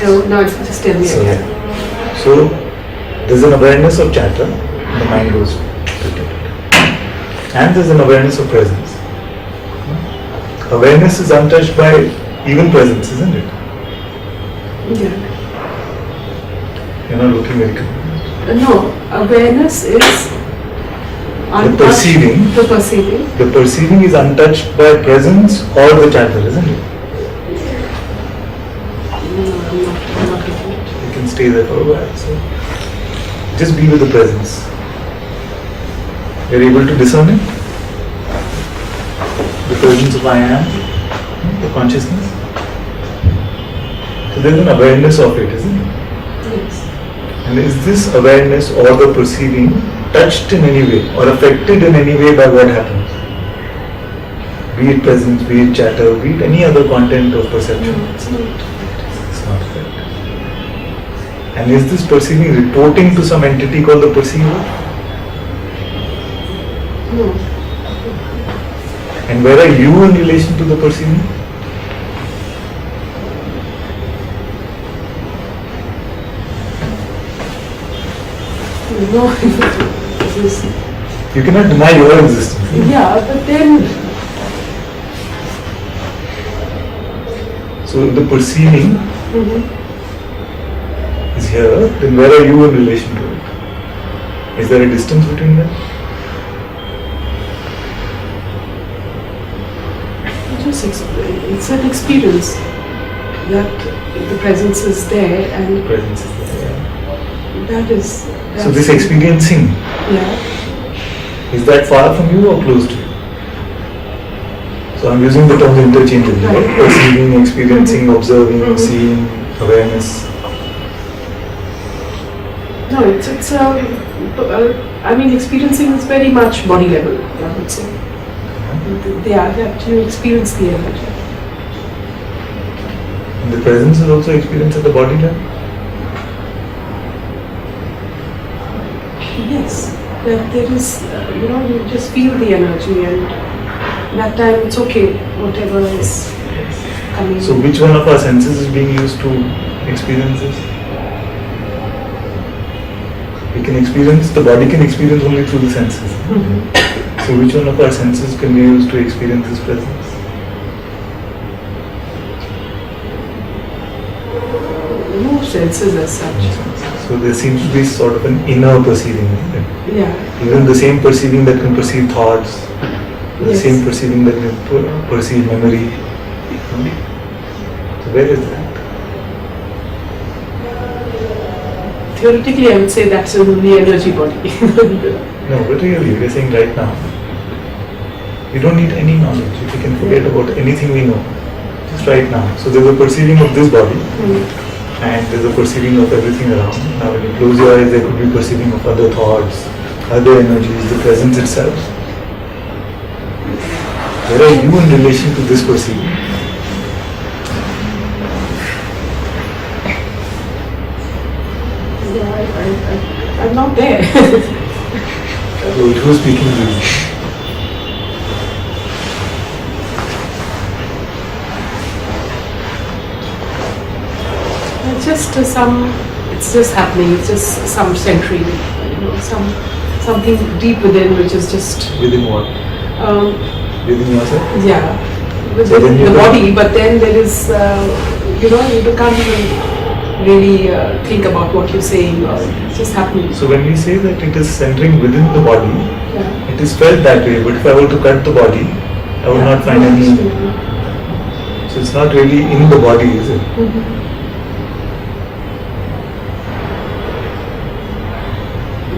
No, just tell me again. So there's an awareness of chatter, the mind goes, and there's an awareness of presence. Awareness is untouched by even presence, isn't it? Yeah. You're not looking very confused. No, awareness is The perceiving. The perceiving. The perceiving is untouched by presence or the chatter, isn't it? No, I'm not getting it. You can stay there for a while. So just be with the presence. You're able to discern it? The presence of I am, the consciousness. So there's an awareness of it, isn't it? Yes. And is this awareness or the perceiving touched in any way or affected in any way by what happens? Be it presence, be it chatter, be it any other content of perception. No, it's not. It's not affected. And is this perceiving reporting to some entity called the perceiver? No. And where are you in relation to the perceiving? No, it is. You cannot deny your existence. Yeah, but then. So if the perceiving is here, then where are you in relation to it? Is there a distance between them? It's an experience that the presence is there and Presence is there. that is. So this experiencing, Yeah. is that far from you or close to you? So I'm using the terms interchangeably, right? Perceiving, experiencing, observing, seeing, awareness. No, it's I mean, experiencing is very much body level, I would say. They are that you experience the energy. And the presence is also experienced at the body level? Yes, that there is, you just feel the energy and that time it's okay, whatever is coming. So which one of our senses is being used to experience this? We can experience, the body can experience only through the senses. So which one of our senses can be used to experience this presence? No senses as such. So there seems to be sort of an inner perceiving. Yeah. Even the same perceiving that can perceive thoughts, the Yes. same perceiving that can perceive memory. So where is that? Theoretically, I would say that's in the energy body. No, but really, we are saying right now, we don't need any knowledge. If we can forget about anything we know, just right now. So there's a perceiving of this body, and there's a perceiving of everything around. Now when you close your eyes, there could be perceiving of other thoughts, other energies, the presence itself. Where are you in relation to this perceiving? Yeah, I'm not there. So who's speaking to you? It's just happening, it's just some centering, something deep within which is just, Within what? Within yourself? yeah, So then within you the can- body, but then there is, you can't even really think about what you're saying, or it's just happening. So when we say that it is centering within the body, Yeah. it is felt that way, but if I were to cut the body, I would not find any. So it's not really in the body, is it?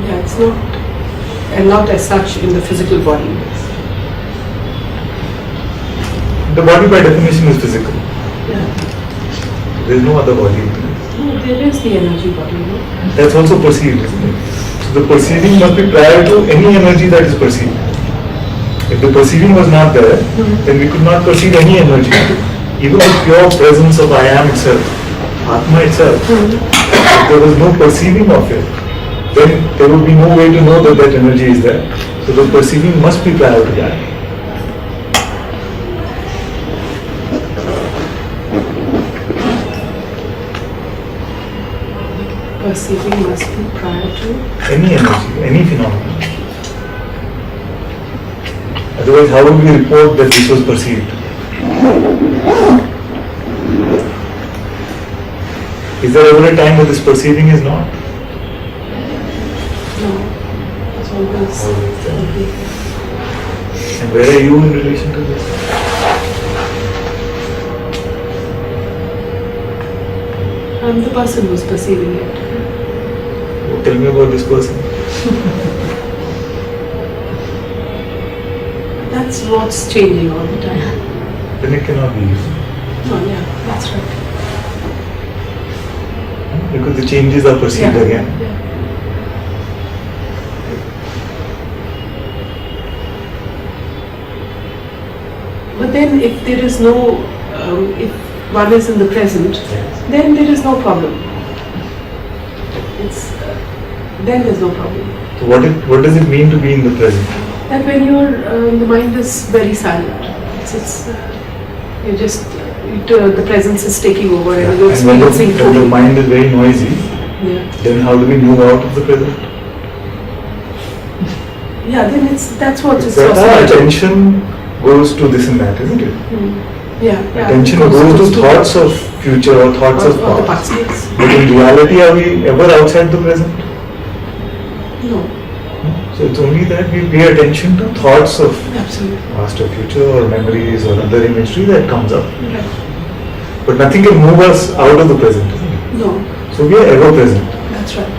Yeah, it's not, and not as such in the physical body. The body by definition is physical. Yeah. There is no other body. No, there is the energy body, no? That's also perceived, isn't it? So the perceiving must be prior to any energy that is perceived. If the perceiving was not there, then we could not perceive any energy. Even the pure presence of I am itself, Atma itself, if there was no perceiving of it, then there would be no way to know that that energy is there. So the perceiving must be prior to that. perceiving must be prior to. Any energy, any phenomenon. Otherwise, how would we report that this was perceived? Is there ever a time that this perceiving is not? No. It's always. Always there. And where are you in relation to this? I'm the person who's perceiving it. Tell me about this person. That's what's changing all the time. Then it cannot be you. Oh yeah, that's right. Because the changes are perceived again. Yeah. But then if there is no, if one is in the present, then there is no problem. It's, then there's no problem. So what does it mean to be in the present? That when the mind is very silent, you just, the presence is taking over and you're And when experiencing the fully. mind is very noisy, then how do we move out of the present? Yeah, then that's what it's Our also. attention goes to this and that, isn't it? Yeah. Attention goes to thoughts of future or thoughts of or the past. past, yes. But in reality, are we ever outside the present? No, So it's only that we pay attention to thoughts of absolutely. past or future or memories or other imagery that comes up. Right. But nothing can move us out of the present, isn't it? No, So we are ever present. that's right.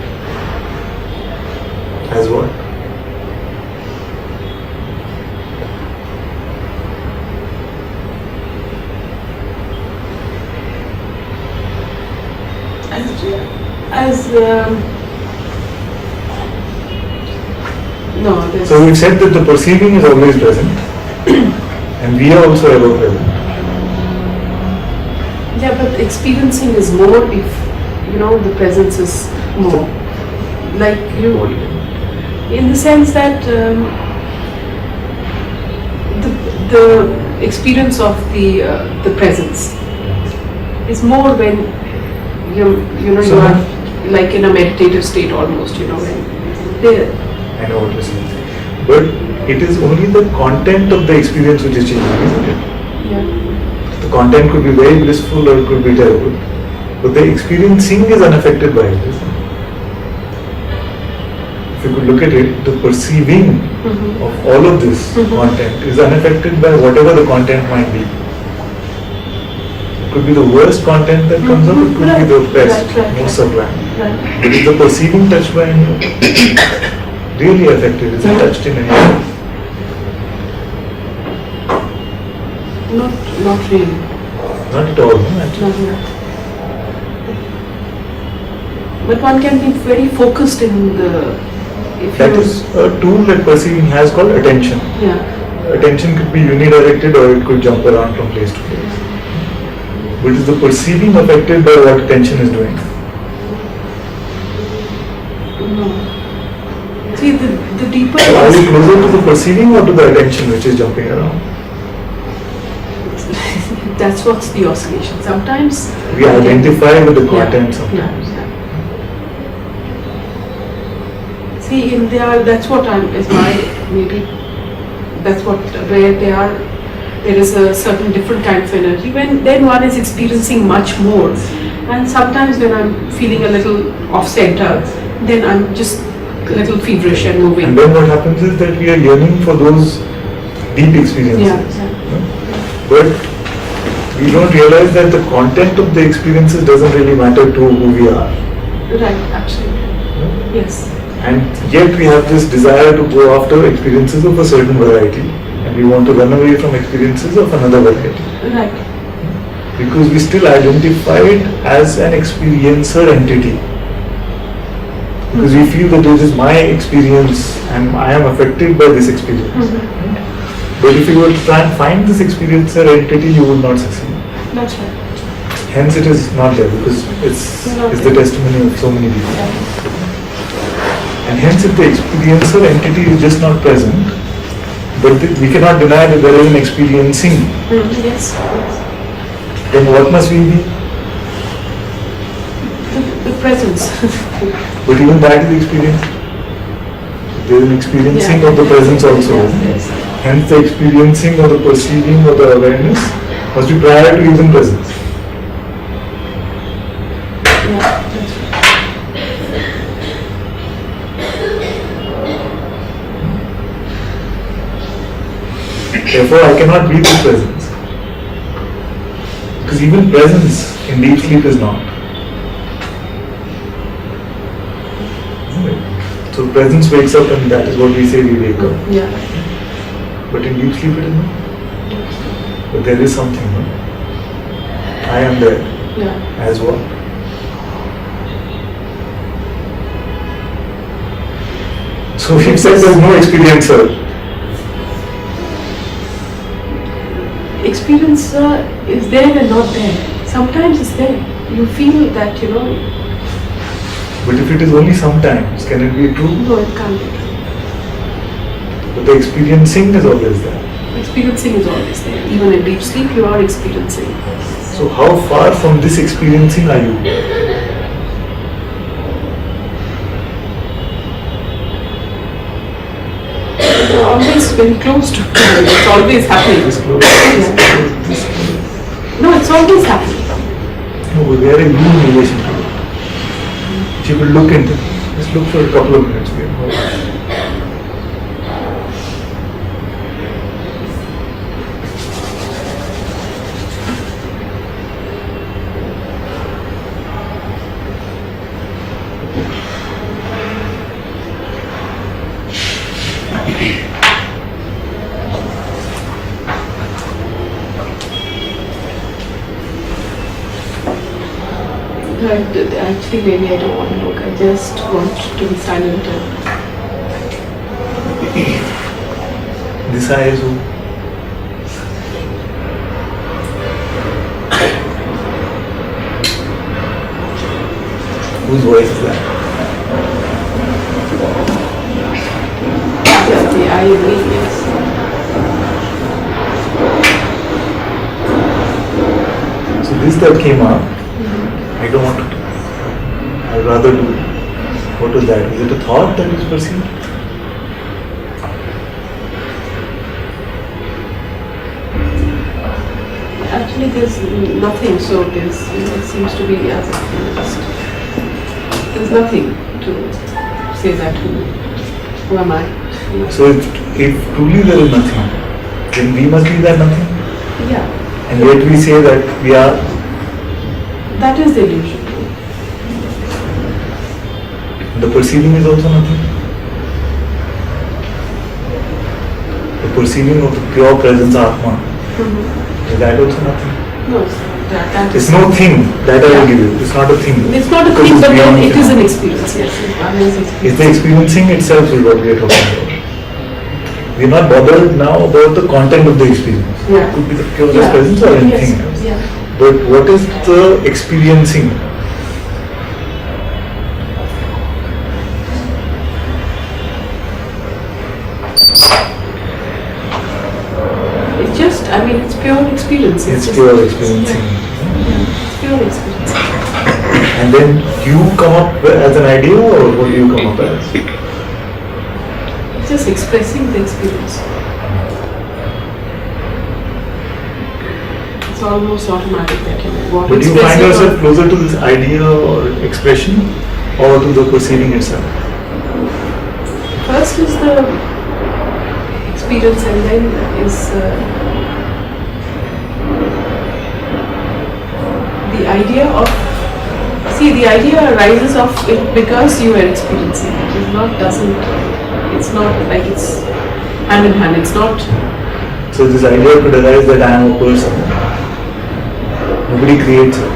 As what? As no, there's So we've said that the perceiving is always present and we are also ever present. yeah, but experiencing is more if the presence is more. Like in the sense that the experience of the presence is more when you So- are like in a meditative state almost. When there. I know what you're saying. But it is only the content of the experience which is changing, isn't it? Yeah. The content could be very blissful or it could be terrible. But the experiencing is unaffected by it, isn't it? If you could look at it, the perceiving of all of this content is unaffected by whatever the content might be. It could be the worst content that comes up, it could be the best, most sublime. Right. But is the perceiving touched by any? Really affected? Is it touched in any way? Not really. Not at all, no, actually. Not really. But one can be very focused in the. If That you, is a tool that perceiving has called attention. Yeah. Attention could be unidirected or it could jump around from place to place. But is the perceiving affected by what attention is doing? No. See, the deeper. Are we closer to the perceiving or to the attention which is jumping around? That's what's the oscillation. Sometimes We identify with the content sometimes. Yeah. See, in there, that's what is my maybe. That's what where they are. There is a certain different kind of energy. Then one is experiencing much more, and sometimes when I'm feeling a little off center, then I'm just a little feverish and moving. And then what happens is that we are yearning for those deep experiences. Yeah. But we don't realize that the content of the experiences doesn't really matter to who we are. Right. Absolutely. Yes. And yet we have this desire to go after experiences of a certain variety and we want to run away from experiences of another variety. Right. Because we still identify it as an experiencer entity. Because we feel that this is my experience and I am affected by this experience. But if you were to try and find this experiencer entity, you would not succeed. That's right. Hence it is not there because it's the testimony of so many people. And hence if the experiencer entity is just not present, but we cannot deny that there is an experiencing, Yes. then what must we be? The presence. But even that is experience. There is an experiencing of the presence also. Yes. Hence the experiencing or the perceiving or the awareness must be prior to even presence. Yeah, that's right. Therefore, I cannot be the presence. Because even presence in deep sleep is not. So presence wakes up and that is what we say we wake up. Yeah. But in deep sleep it is not. But there is something, no? I am there. Yeah. As what? So he says there is no experiencer. Experience is there and not there. Sometimes it's there. You feel that, But if it is only sometimes, can it be true? no, it can't be true. But the experiencing is always there. Experiencing is always there. Even in deep sleep, you are experiencing. So how far from this experiencing are you? You're always very close to it. It's always happening. This close, Yeah. this close. No, it's always happening. No, but where are you in relation to it? If you could look into it, just look for a couple of minutes. Actually, maybe I don't want to look. I just want to be silent. This eye is who? Whose voice is that? Yeah, the eye in me, yes. So this that came up, I don't want to do. I'd rather do. What was that? Is it a thought that is perceived? Actually, there's nothing, so there's, it seems to be as if just, there's nothing to say that who am I? So if truly there is nothing, then we must be that nothing. Yeah, And yet we say that we are. that is the illusion. The perceiving is also nothing. The perceiving of the pure presence Atma, is that also nothing? No, that It's is, no thing that I will give you. It's not a thing. it's not a Because thing, it's but then beyond it is an phenomena. experience, yes. One is It's experience. the experiencing itself is what we are talking about. We are not bothered now about the content of the experience. Yeah. It could be the pure Yeah. presence or anything Yes, else. yeah. But what is the experiencing? It's just, I mean, it's pure experience. It's just- pure experiencing. Yeah, it's pure experience. And then you come up as an idea, or what do you come up as? It's just expressing the experience. It's almost automatic that what But you find expressing yourself or- closer to this idea or expression, or to the perceiving itself? First is the experience, and then is the idea of. See, the idea arises of it because you are experiencing. It is not. It's not like it's hand in hand. It's not. So this idea could arise that I am a person. Nobody creates it.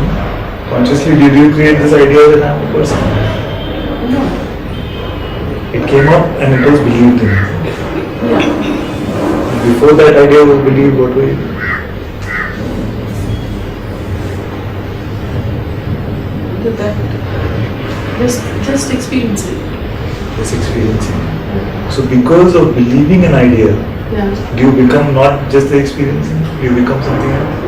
Consciously, did you create this idea that I am a person? No. It came up and it was believed in. Yeah. Before that idea was believed, what were you? That just experiencing. This experiencing. So because of believing an idea, Yeah. do you become not just the experiencing? Do you become something else?